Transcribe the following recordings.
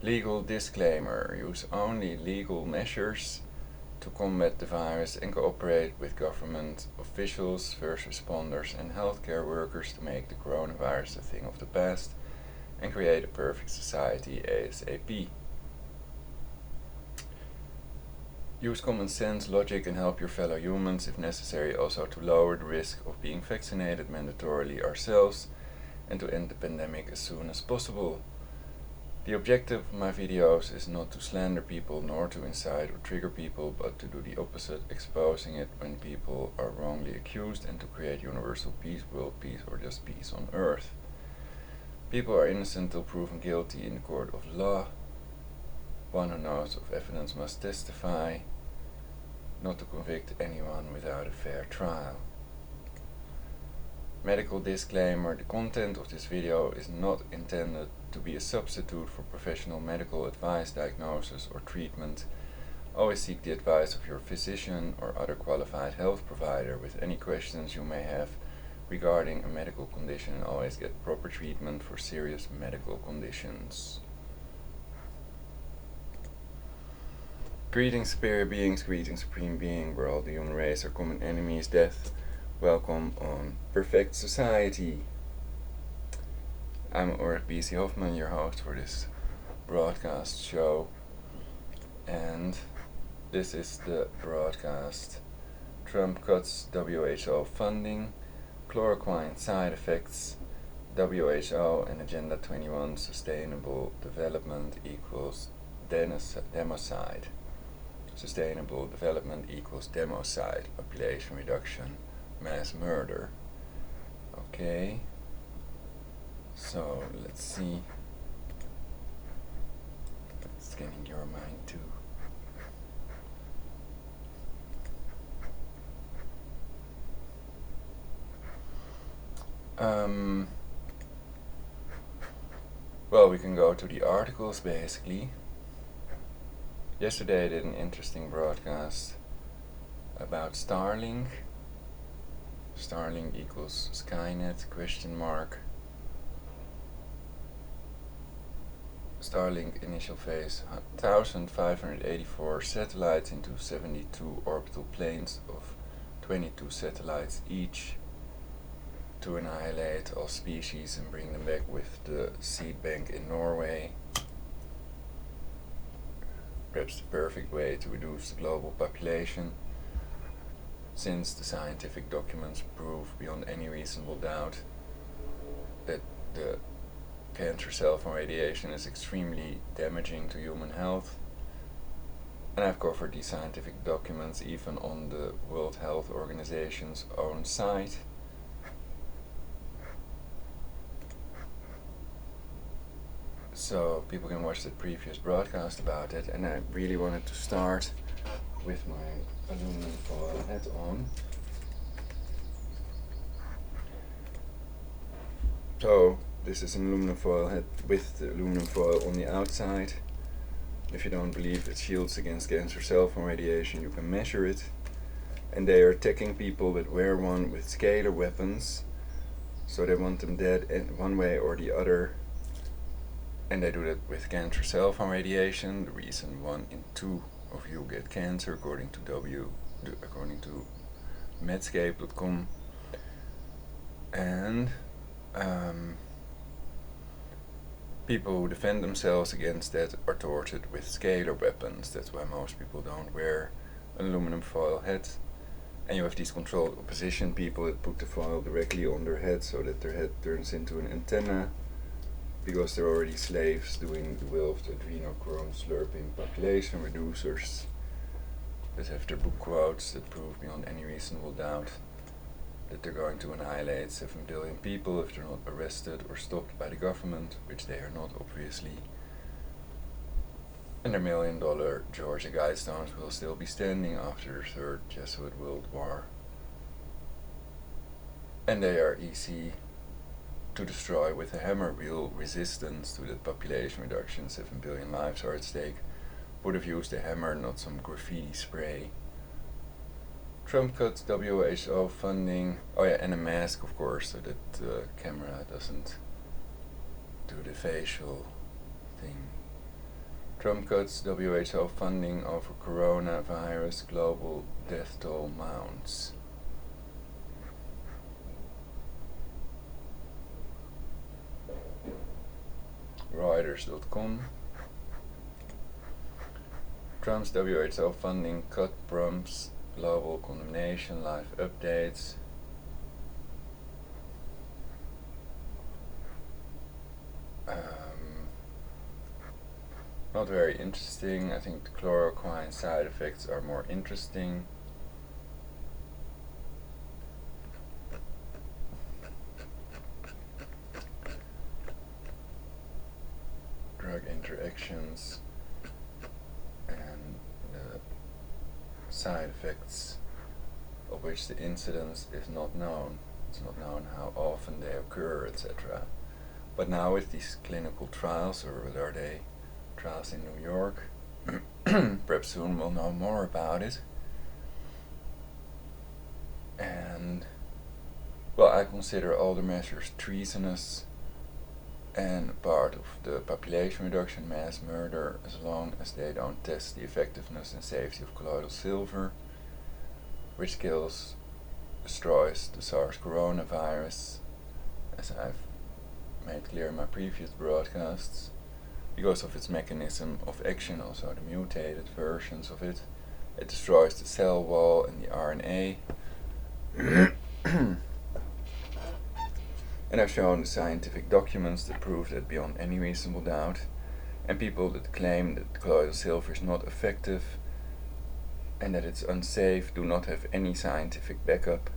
Legal disclaimer: use only legal measures to combat the virus and cooperate with government officials, first responders and healthcare workers to make the coronavirus a thing of the past and create a perfect society ASAP. Use common sense, logic, and help your fellow humans, if necessary, also to lower the risk of being vaccinated mandatorily ourselves and to end the pandemic as soon as possible. The objective of my videos is not to slander people nor to incite or trigger people, but to do the opposite, exposing it when people are wrongly accused and to create universal peace, world peace, or just peace on earth. People are innocent till proven guilty in the court of law. One who knows of evidence must testify, not to convict anyone without a fair trial. Medical disclaimer: the content of this video is not intended to be a substitute for professional medical advice, diagnosis, or treatment. Always seek the advice of your physician or other qualified health provider with any questions you may have regarding a medical condition, and always get proper treatment for serious medical conditions. Greetings, superior beings, greetings, supreme being, where all the human race are common enemies, death. Welcome on Perfect Society. I'm Ulrich B.C. Hoffman, your host for this broadcast show, and this is the broadcast. Trump cuts WHO funding, chloroquine side effects, WHO and Agenda 21 sustainable development equals democide. Sustainable development equals democide, population reduction, mass murder. Okay, so let's see. Scanning your mind too. Well, we can go to the articles basically. Yesterday I did an interesting broadcast about Starlink. Starlink equals Skynet, question mark. Starlink initial phase, 1,584 satellites into 72 orbital planes of 22 satellites each to annihilate all species and bring them back with the seed bank in Norway. Perhaps the perfect way to reduce the global population, since the scientific documents prove beyond any reasonable doubt that the cancer cell from radiation is extremely damaging to human health. And I've covered these scientific documents even on the World Health Organization's own site. So people can watch the previous broadcast about it, and I really wanted to start with my aluminum foil hat on. So this is an aluminum foil hat with the aluminum foil on the outside. If you don't believe it shields against cancer cell from radiation, you can measure it. And they are attacking people that wear one with scalar weapons, so they want them dead in one way or the other. And they do that with cancer cell from radiation. The reason 1 in 2 of you get cancer, according to Medscape.com. And people who defend themselves against that are tortured with scalar weapons. That's why most people don't wear an aluminum foil hat. And you have these controlled opposition people that put the foil directly on their head so that their head turns into an antenna, because they're already slaves doing the will of the adrenochrome slurping population reducers that have their book quotes that prove beyond any reasonable doubt that they're going to annihilate 7 billion people if they're not arrested or stopped by the government, which they are not, obviously. And their $1 million Georgia Guidestones will still be standing after the Third Jesuit World War. And they are easy to destroy with a hammer. Real resistance to that population reduction. 7 billion lives are at stake. Would have used a hammer, not some graffiti spray. Trump cuts WHO funding. Oh yeah, and a mask, of course, so that the camera doesn't do the facial thing. Trump cuts WHO funding over coronavirus, global death toll mounts. Reuters.com. Trump's WHO funding cut prompts global condemnation, live updates. Not very interesting. I think the chloroquine side effects are more interesting. Drug interactions and the side effects of which the incidence is not known. It's not known how often they occur, etc. But now with these clinical trials, or are they trials in New York, perhaps soon we'll know more about it. And, well, I consider all the measures treasonous and part of the population reduction, mass murder, as long as they don't test the effectiveness and safety of colloidal silver, which destroys the SARS coronavirus, as I've made clear in my previous broadcasts, because of its mechanism of action, also the mutated versions of it. It destroys the cell wall and the RNA. And I've shown the scientific documents that prove that beyond any reasonable doubt, and people that claim that colloidal silver is not effective and that it's unsafe do not have any scientific backup.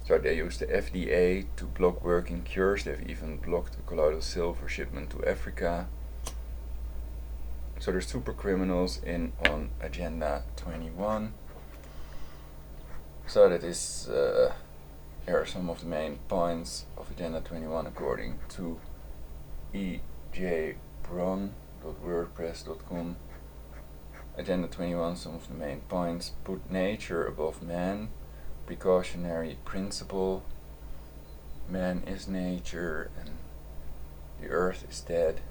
So they use the FDA to block working cures. They've even blocked the colloidal silver shipment to Africa. So there's super criminals in on Agenda 21. So that is, here are some of the main points of Agenda 21 according to ejbron.wordpress.com. Agenda 21, some of the main points: put nature above man, precautionary principle, man is nature and the earth is dead,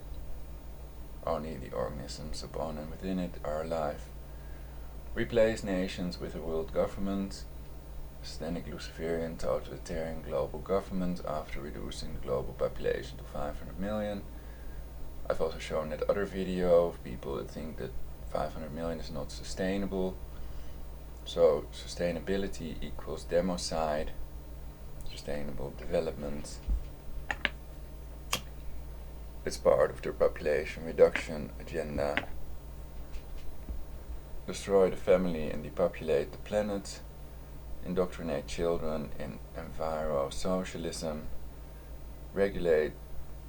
only the organisms upon and within it are alive. Replace nations with a world government, systemic Luciferian totalitarian global government after reducing the global population to 500 million. I've also shown that other video of people that think that 500 million is not sustainable. So sustainability equals Democide, sustainable development. It's part of their population reduction agenda. Destroy the family and depopulate the planet. Indoctrinate children in enviro-socialism. Regulate,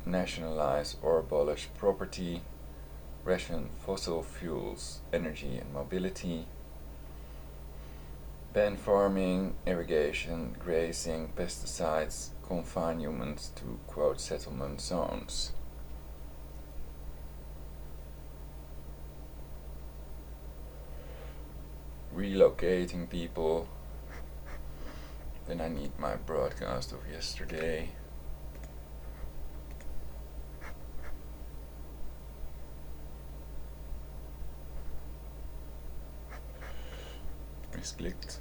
nationalize or abolish property. Ration fossil fuels, energy and mobility. Ban farming, irrigation, grazing, pesticides. Confine humans to, quote, settlement zones. Relocating people. Then I need my broadcast of yesterday. Misclicked.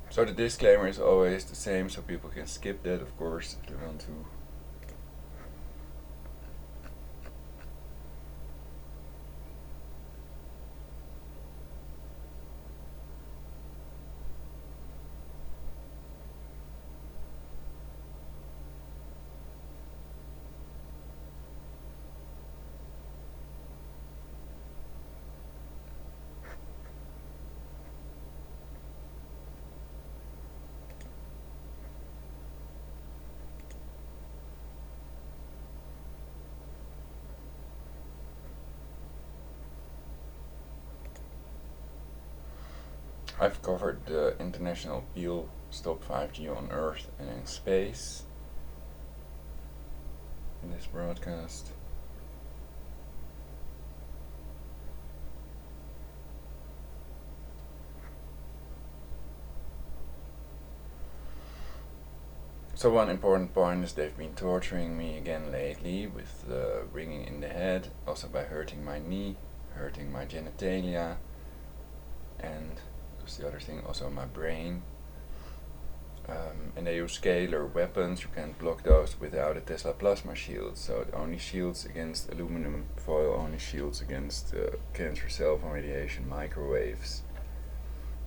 So the disclaimer is always the same, so people can skip that, of course, if they want to. I've covered the international appeal Stop 5G on Earth and in Space in this broadcast. So one important point is they've been torturing me again lately with ringing in the head, also by hurting my knee, hurting my genitalia, and that's the other thing, also my brain. And they use scalar weapons. You can't block those without a Tesla plasma shield, so it only shields against aluminum foil, only shields against cancer cell radiation, microwaves.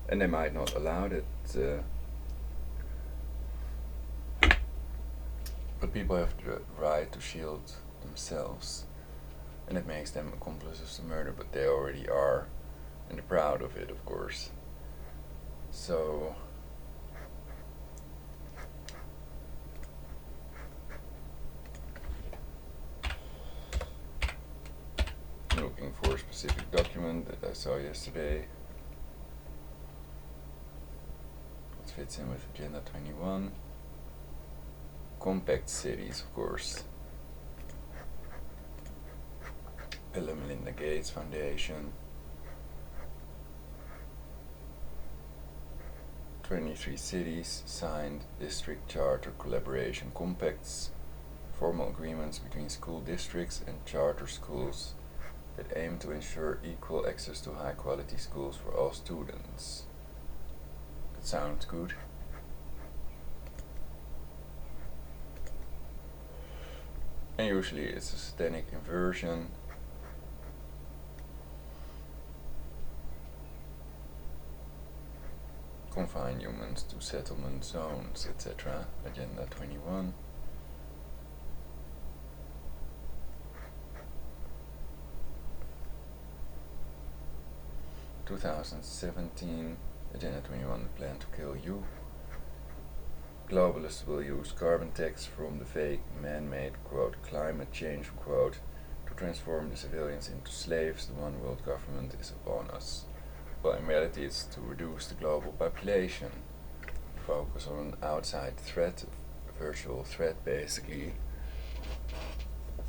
And they might not allow it, but people have the right to shield themselves, and it makes them accomplices to murder, but they already are, and they're proud of it, of course. So looking for a specific document that I saw yesterday. It fits in with Agenda 21. Compact cities, of course. Bill and Melinda Gates Foundation. 23 cities signed district charter collaboration compacts, formal agreements between school districts and charter schools that aim to ensure equal access to high quality schools for all students. That sounds good. And usually it's a satanic inversion. Confine humans to settlement zones, etc. Agenda 21. (2017) Agenda 21, the plan to kill you. Globalists will use carbon tax from the fake man-made quote climate change quote to transform the civilians into slaves. The one world government is upon us. Well, in reality it's to reduce the global population, focus on an outside threat, a virtual threat basically,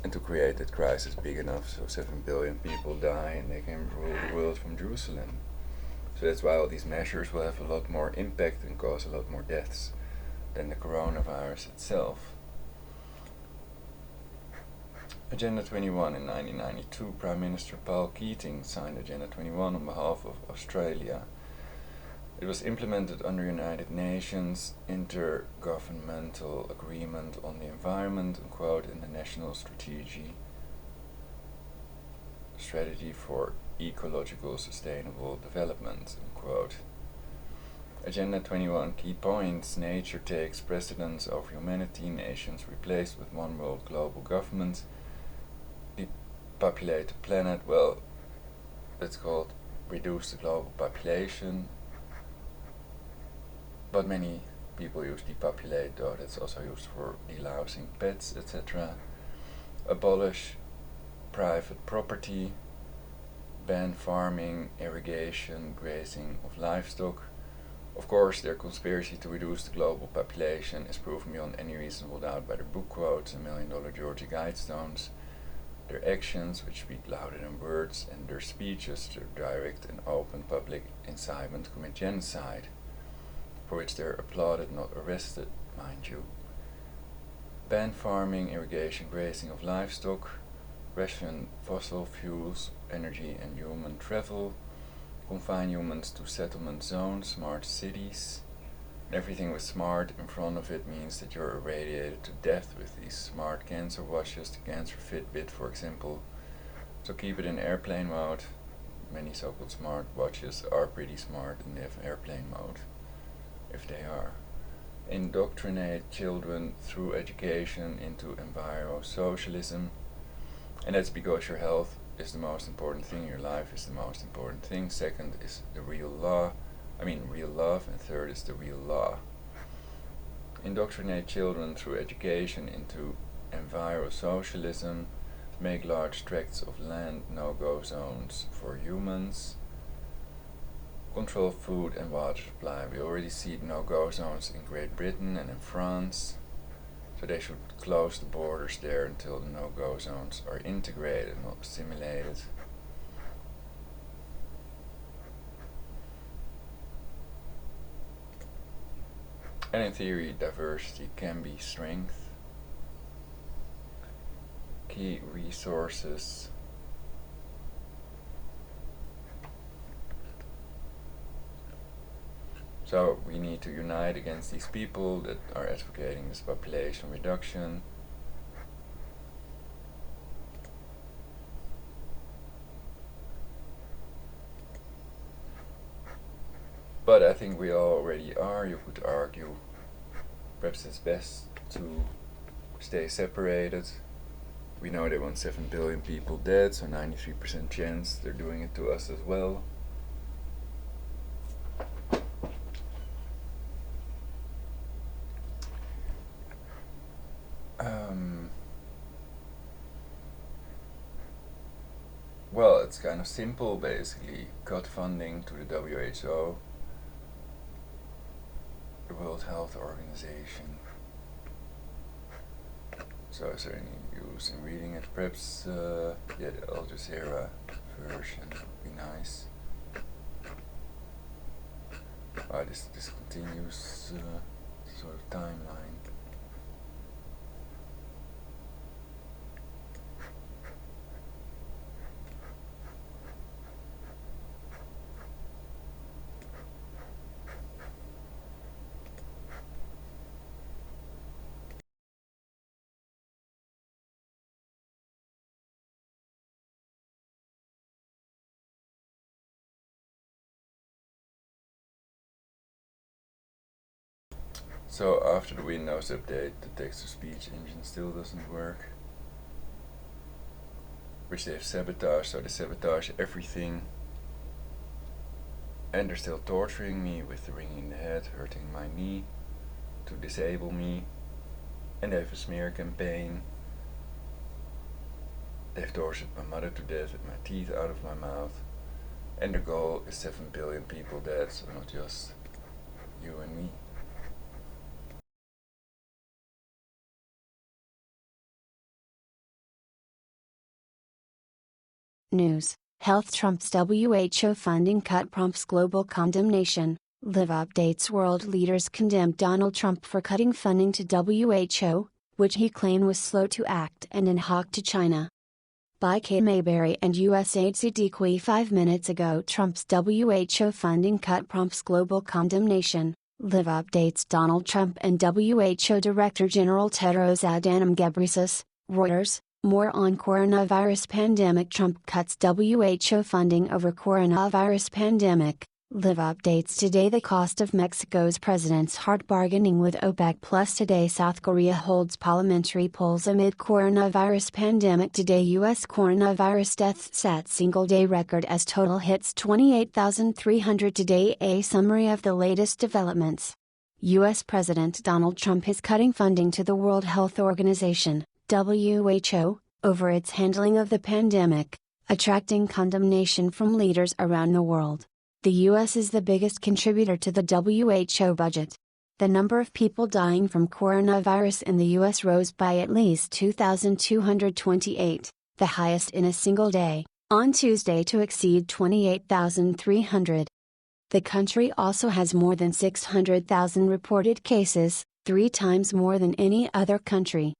and to create that crisis big enough so 7 billion people die and they can rule the world from Jerusalem. So that's why all these measures will have a lot more impact and cause a lot more deaths than the coronavirus itself. Agenda 21 in 1992, Prime Minister Paul Keating signed Agenda 21 on behalf of Australia. It was implemented under United Nations Intergovernmental Agreement on the Environment, quote, in the National Strategy for Ecological Sustainable Development, unquote. Agenda 21 key points: nature takes precedence over humanity, nations replaced with one world global government, depopulate the planet. Well, that's called reduce the global population, but many people use depopulate, though that's also used for delousing pets, etc. Abolish private property, ban farming, irrigation, grazing of livestock. Of course, their conspiracy to reduce the global population is proven beyond any reasonable doubt by their book quotes and $1 million Georgia Guidestones, their actions, which speak louder than words, and their speeches, their direct and open public incitement to commit genocide, for which they're applauded, not arrested, mind you. Ban farming, irrigation, grazing of livestock, ration fossil fuels, energy and human travel, confine humans to settlement zones, smart cities. Everything with smart in front of it means that you're irradiated to death with these smart cancer watches, the cancer Fitbit for example. So keep it in airplane mode. Many so-called smart watches are pretty smart and they have airplane mode, if they are. Indoctrinate children through education into enviro-socialism. And that's because your health is the most important thing, your life is the most important thing. Second is the real love, and third is the real law. Indoctrinate children through education into enviro-socialism, make large tracts of land no-go zones for humans, control food and water supply. We already see no-go zones in Great Britain and in France, so they should close the borders there until the no-go zones are integrated, not assimilated. And in theory, diversity can be strength. Key resources. So we need to unite against these people that are advocating this population reduction. But I think we already are, you could argue. Perhaps it's best to stay separated. We know they want 7 billion people dead, so 93% chance they're doing it to us as well. Well, it's kind of simple, basically. Cut funding to the WHO, the World Health Organization. So is there any use in reading it? Perhaps, the Al Jazeera version would be nice. This continues sort of timeline. So after the Windows update, the text-to-speech engine still doesn't work, which they've sabotaged, so they sabotage everything. And they're still torturing me with the ringing in the head, hurting my knee, to disable me. And they have a smear campaign. They've tortured my mother to death with my teeth out of my mouth. And the goal is 7 billion people dead, so not just you and me. News. Health trumps WHO funding cut prompts global condemnation. Live updates. World leaders condemned Donald Trump for cutting funding to WHO, which he claimed was slow to act and in hock to China. By Kay Mayberry and USAID Siddiqui. 5 minutes ago, Trump's WHO funding cut prompts global condemnation. Live updates. Donald Trump and WHO Director General Tedros Adhanom Ghebreyesus. Reuters. More on coronavirus pandemic. Trump cuts WHO funding over coronavirus pandemic. Live updates today. The cost of Mexico's president's hard bargaining with OPEC Plus today. South Korea holds parliamentary polls amid coronavirus pandemic today. U.S. coronavirus deaths set single-day record as total hits 28,300 today. A summary of the latest developments. U.S. President Donald Trump is cutting funding to the World Health Organization, WHO, over its handling of the pandemic, attracting condemnation from leaders around the world. The U.S. is the biggest contributor to the WHO budget. The number of people dying from coronavirus in the U.S. rose by at least 2,228, the highest in a single day, on Tuesday to exceed 28,300. The country also has more than 600,000 reported cases, 3 times more than any other country.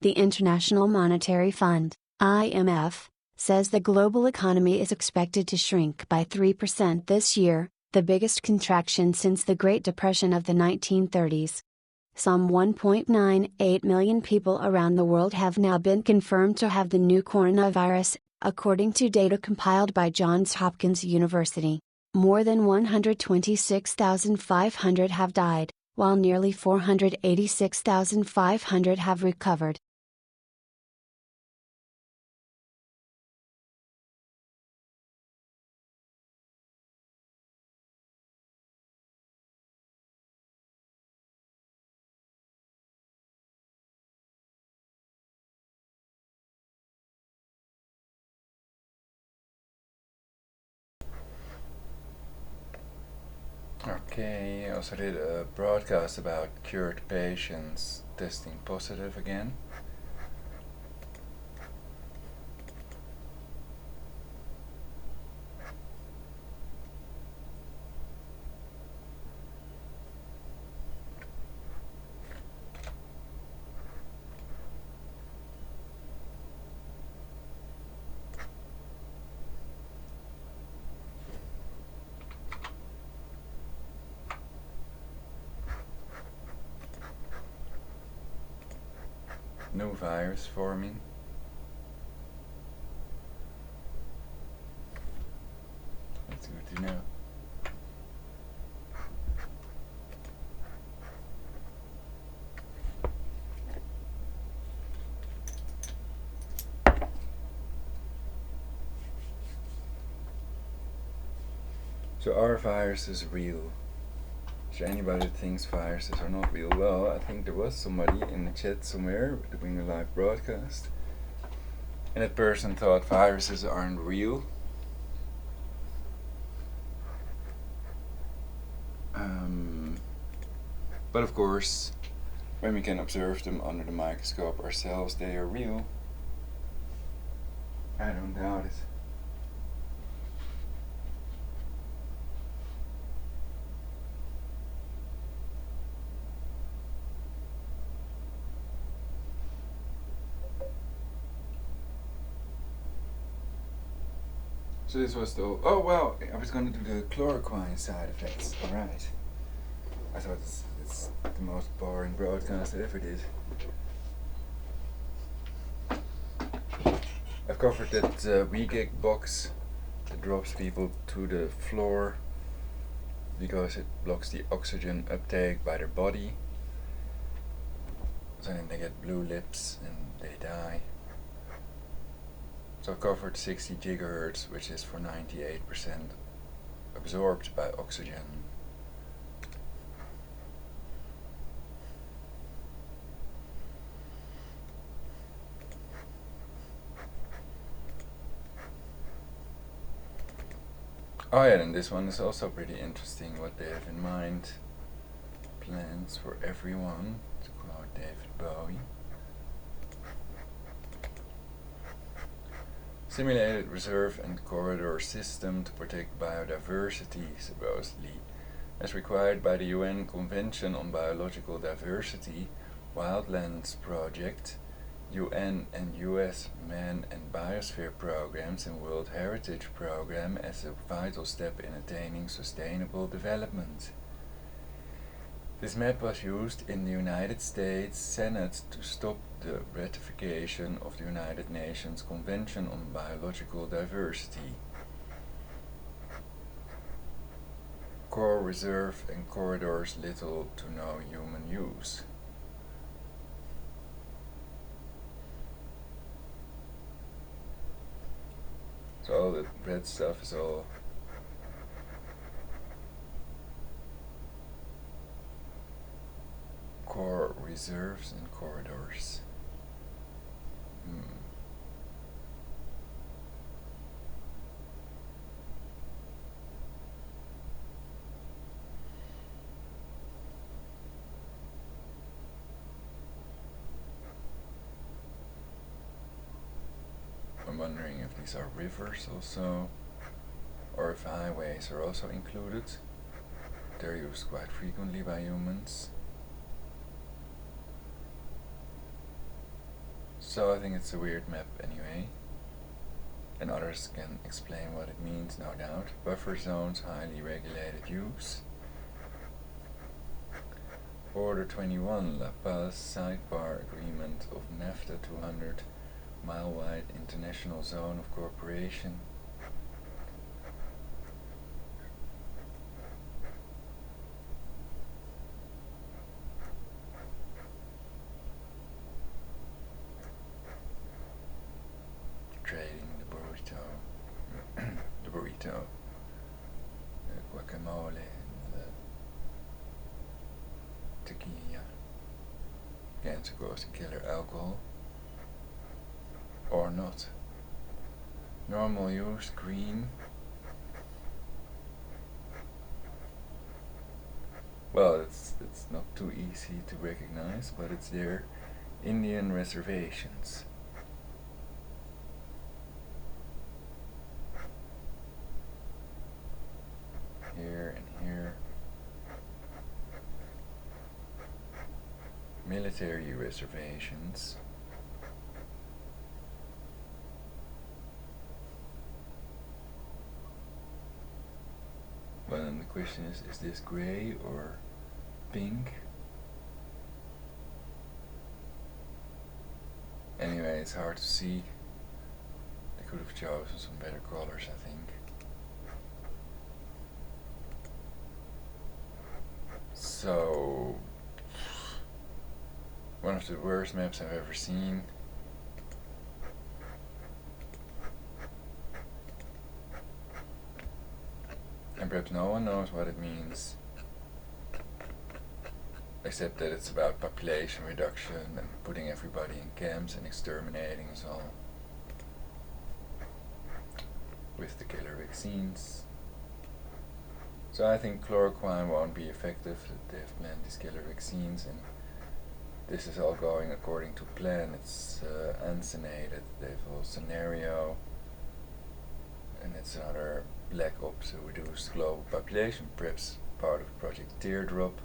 The International Monetary Fund, IMF, says the global economy is expected to shrink by 3% this year, the biggest contraction since the Great Depression of the 1930s. Some 1.98 million people around the world have now been confirmed to have the new coronavirus, according to data compiled by Johns Hopkins University. More than 126,500 have died, while nearly 486,500 have recovered. Okay, I also did a broadcast about cured patients testing positive again. new virus forming. That's good to know. So are viruses real? Is there anybody that thinks viruses are not real? Well, I think there was somebody in the chat somewhere doing a live broadcast, and that person thought viruses aren't real. But of course, when we can observe them under the microscope ourselves, they are real. I don't doubt it. So this was the... Oh well, I was going to do the chloroquine side effects. Alright. I thought it's the most boring broadcast I ever did. I've covered that WeGig box that drops people to the floor because it blocks the oxygen uptake by their body. So then they get blue lips and they die. So I covered 60 gigahertz, which is for 98% absorbed by oxygen. Oh yeah, and this one is also pretty interesting what they have in mind. Plans for everyone, to quote David Bowie. Simulated reserve and corridor system to protect biodiversity, supposedly. As required by the UN Convention on Biological Diversity, Wildlands Project, UN and US Man and Biosphere programs and World Heritage Program as a vital step in attaining sustainable development. This map was used in the United States Senate to stop the ratification of the United Nations Convention on Biological Diversity. Core reserve and corridors little to no human use. So all the red stuff is all core reserves and corridors. I'm wondering if these are rivers also, or if highways are also included. They're used quite frequently by humans. So I think it's a weird map anyway, and others can explain what it means, no doubt. Buffer zones, highly regulated use. Order 21, La Paz Sidebar Agreement of NAFTA 200 mile-wide international zone of cooperation. Trading the burrito, the guacamole, and the tequila. Again, of course, killer alcohol. Or not. Normal use, green. Well, it's not too easy to recognize, but it's there. Indian reservations. Here and here. Military reservations. Well, then the question is this grey or pink? Anyway, it's hard to see. They could have chosen some better colors, I think. So, one of the worst maps I've ever seen. And perhaps no one knows what it means, except that it's about population reduction and putting everybody in camps and exterminating us all with the killer vaccines. So I think chloroquine won't be effective. They've planned these killer vaccines, and this is all going according to plan. It's uncenated. They have a whole scenario, and it's another black ops to reduce global population, perhaps part of Project Teardrop.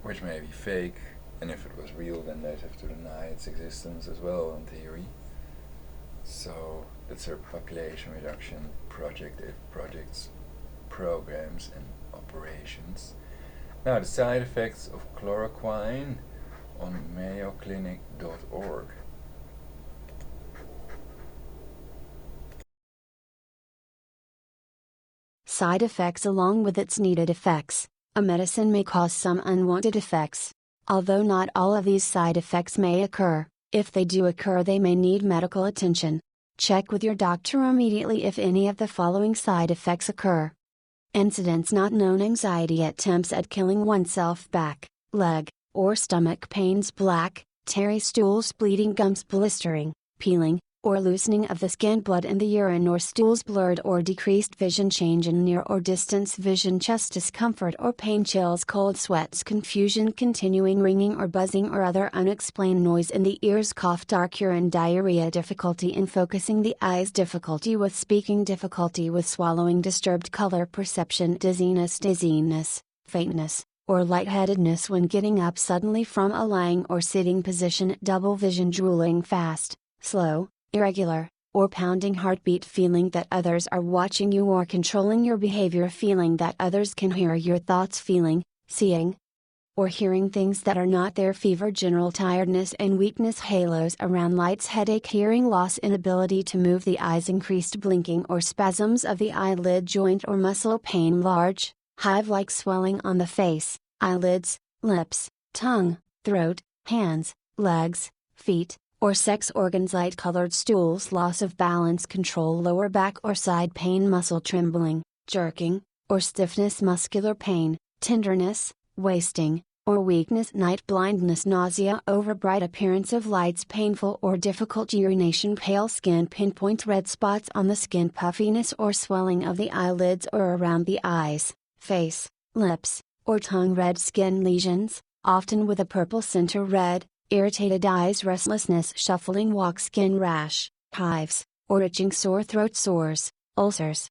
Which may be fake, and if it was real, then they'd have to deny its existence as well, in theory. So that's their population reduction project, projects, programs, and operations. Now, the side effects of chloroquine on mayoclinic.org. Side effects. Along with its needed effects, a medicine may cause some unwanted effects. Although not all of these side effects may occur, if they do occur, they may need medical attention. Check with your doctor immediately if any of the following side effects occur. Incidents not known: anxiety, attempts at killing oneself, back, leg, or stomach pains, black, tarry, stools, bleeding, gums, blistering, peeling, or loosening of the skin, blood in the urine or stools, blurred or decreased vision, change in near or distance vision, chest discomfort or pain, chills, cold sweats, confusion, continuing ringing or buzzing or other unexplained noise in the ears, cough, dark urine, diarrhea, difficulty in focusing the eyes, difficulty with speaking, difficulty with swallowing, disturbed color perception, dizziness, faintness, or lightheadedness when getting up suddenly from a lying or sitting position, double vision, drooling fast, slow, irregular, or pounding heartbeat, feeling that others are watching you or controlling your behavior, feeling that others can hear your thoughts, feeling, seeing, or hearing things that are not there, fever, general tiredness and weakness, halos around lights, headache, hearing loss, inability to move the eyes, increased blinking or spasms of the eyelid joint or muscle, pain, large, hive-like swelling on the face, eyelids, lips, tongue, throat, hands, legs, feet, or sex organs, light-colored stools, loss of balance, control, lower back or side pain, muscle trembling, jerking, or stiffness, muscular pain, tenderness, wasting, or weakness, night blindness, nausea, overbright appearance of lights, painful or difficult urination, pale skin, pinpoint red spots on the skin, puffiness or swelling of the eyelids or around the eyes, face, lips, or tongue, red skin lesions, often with a purple center, red, irritated eyes, restlessness, shuffling walk, skin rash, hives, or itching, sore throat, sores, ulcers,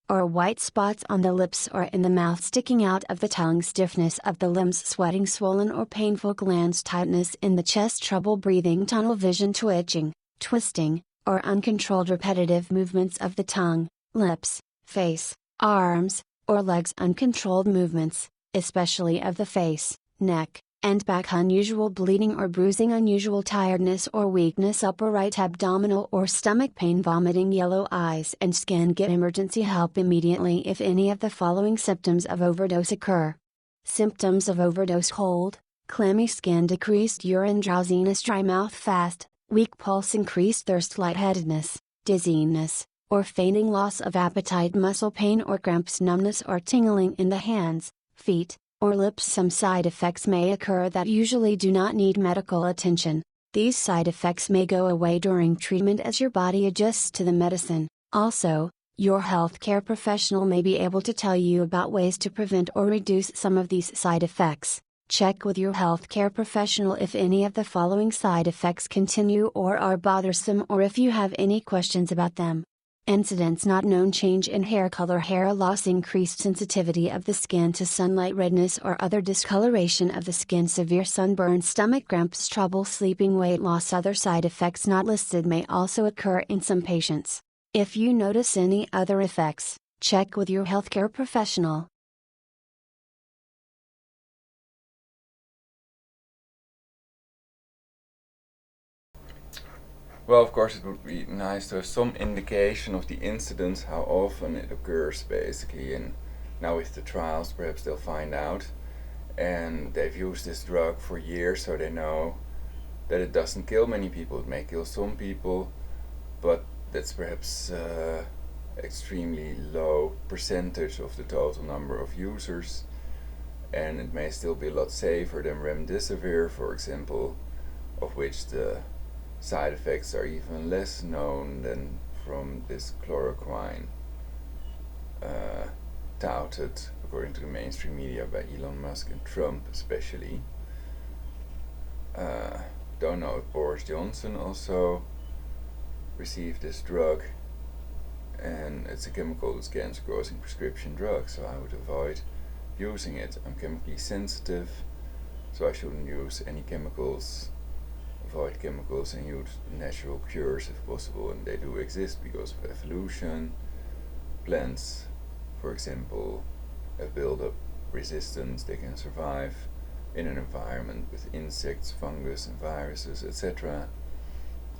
or white spots on the lips or in the mouth, sticking out of the tongue, stiffness of the limbs, sweating, swollen or painful glands, tightness in the chest, trouble breathing, tunnel vision, twitching, twisting, or uncontrolled repetitive movements of the tongue, lips, face, arms, or legs, uncontrolled movements, especially of the face, neck, and back, unusual bleeding or bruising, unusual tiredness or weakness, upper right abdominal or stomach pain, vomiting, yellow eyes and skin. Get emergency help immediately if any of the following symptoms of overdose occur. Symptoms of overdose: cold, clammy skin, decreased urine, drowsiness, dry mouth, fast, weak pulse, increased thirst, lightheadedness, dizziness, or fainting, loss of appetite, muscle pain or cramps, numbness or tingling in the hands, feet, or lips. Some side effects may occur that usually do not need medical attention. These side effects may go away during treatment as your body adjusts to the medicine. Also, your healthcare professional may be able to tell you about ways to prevent or reduce some of these side effects. Check with your healthcare professional if any of the following side effects continue or are bothersome, or if you have any questions about them. Incidents not known: change in hair color, hair loss, increased sensitivity of the skin to sunlight, redness or other discoloration of the skin, severe sunburn, stomach cramps, trouble sleeping, weight loss. Other side effects not listed may also occur in some patients. If you notice any other effects, check with your healthcare professional. Well, of course, it would be nice to have some indication of the incidence, how often it occurs, basically. And now with the trials, perhaps they'll find out. And they've used this drug for years, so they know that it doesn't kill many people. It may kill some people, but that's perhaps extremely low percentage of the total number of users. And it may still be a lot safer than remdesivir, for example, of which the side effects are even less known than from this chloroquine, touted, according to the mainstream media, by Elon Musk and Trump especially. Don't know if Boris Johnson also received this drug, and it's a chemical that's cancer-causing prescription drug, so I would avoid using it. I'm chemically sensitive, so I shouldn't use any chemicals. Avoid chemicals and use natural cures if possible, and they do exist because of evolution. Plants, for example, have built up resistance. They can survive in an environment with insects, fungus and viruses, etc.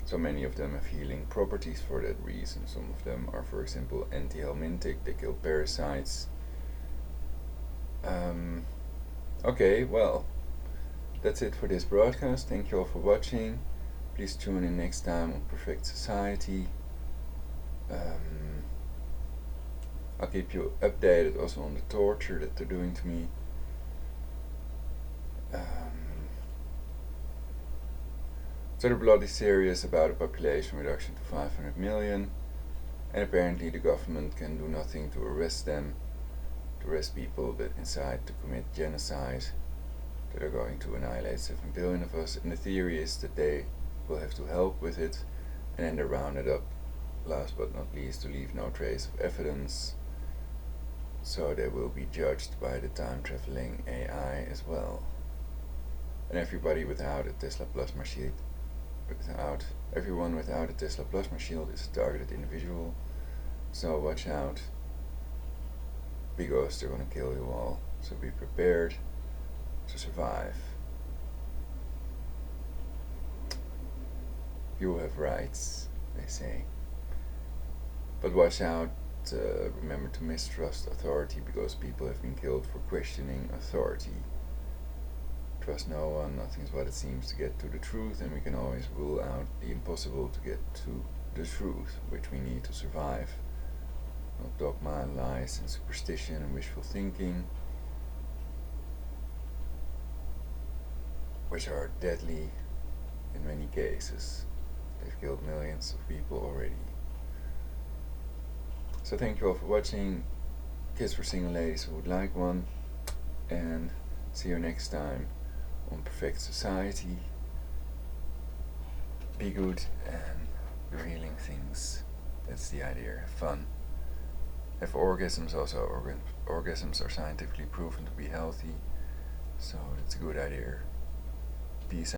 So many of them have healing properties for that reason. Some of them are, for example, anti-helminthic, they kill parasites. Okay, well, that's it for this broadcast. Thank you all for watching. Please tune in next time on Perfect Society. I'll keep you updated also on the torture that they're doing to me. So the plot is serious about a population reduction to 500 million, and apparently the government can do nothing to arrest them, to arrest people that incite to commit genocide, that are going to annihilate 7 billion of us. And the theory is that they will have to help with it, and then they round it up, last but not least, to leave no trace of evidence. So they will be judged by the time-traveling AI as well. And everybody without a Tesla plasma shield, everyone without a Tesla plasma shield is a targeted individual. So watch out, because they're gonna kill you all. So be prepared to survive. You have rights, they say. But watch out, remember to mistrust authority, because people have been killed for questioning authority. Trust no one, nothing's what it seems to get to the truth, and we can always rule out the impossible to get to the truth, which we need to survive. Not dogma, lies, and superstition and wishful thinking, which are deadly in many cases. They've killed millions of people already. So thank you all for watching. Kiss for single ladies who would like one, and see you next time on Perfect Society. Be good, and you're healing things. That's the idea. Have fun. Have orgasms also. Orgasms are scientifically proven to be healthy, so it's a good idea. Peace out.